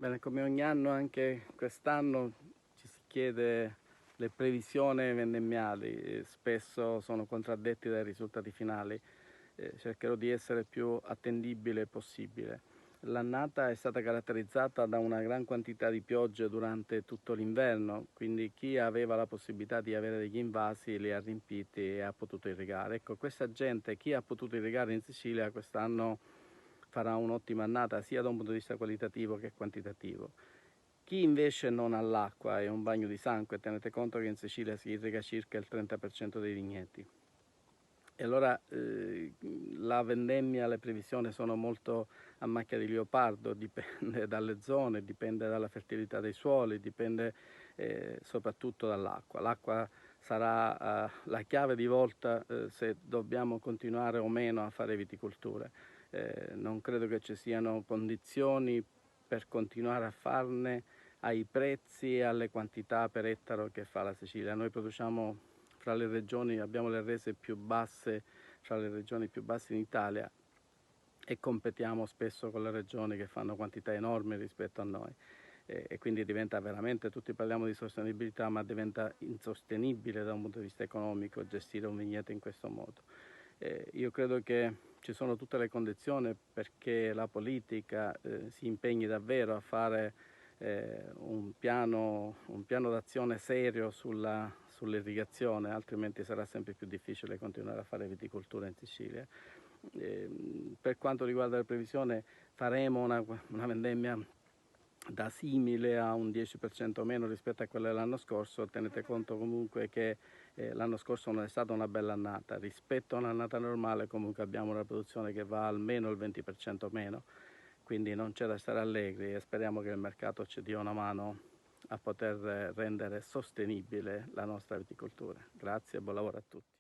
Bene, come ogni anno, anche quest'anno ci si chiede le previsioni vendemmiali, spesso sono contraddetti dai risultati finali. Cercherò di essere più attendibile possibile. L'annata è stata caratterizzata da una gran quantità di piogge durante tutto l'inverno, quindi chi aveva la possibilità di avere degli invasi li ha riempiti e ha potuto irrigare. Ecco, questa gente, chi ha potuto irrigare in Sicilia quest'anno farà un'ottima annata sia da un punto di vista qualitativo che quantitativo. Chi invece non ha l'acqua è un bagno di sangue. Tenete conto che in Sicilia si irriga circa il 30% dei vigneti. E allora la vendemmia, le previsioni sono molto a macchia di leopardo, dipende dalle zone, dipende dalla fertilità dei suoli, dipende soprattutto dall'acqua. L'acqua sarà la chiave di volta se dobbiamo continuare o meno a fare viticoltura. Non credo che ci siano condizioni per continuare a farne ai prezzi e alle quantità per ettaro che fa la Sicilia. Noi produciamo fra le regioni, abbiamo le rese più basse fra le regioni più basse in Italia e competiamo spesso con le regioni che fanno quantità enormi rispetto a noi. E quindi diventa veramente, tutti parliamo di sostenibilità, ma diventa insostenibile da un punto di vista economico gestire un vigneto in questo modo. Io credo che ci sono tutte le condizioni perché la politica si impegni davvero a fare un piano d'azione serio sull'irrigazione, altrimenti sarà sempre più difficile continuare a fare viticoltura in Sicilia. Per quanto riguarda le previsioni, faremo una vendemmia da simile a un 10% meno rispetto a quella dell'anno scorso. Tenete conto comunque che l'anno scorso non è stata una bella annata. Rispetto a un'annata normale comunque abbiamo una produzione che va almeno il 20% meno, quindi non c'è da stare allegri e speriamo che il mercato ci dia una mano a poter rendere sostenibile la nostra viticoltura. Grazie e buon lavoro a tutti.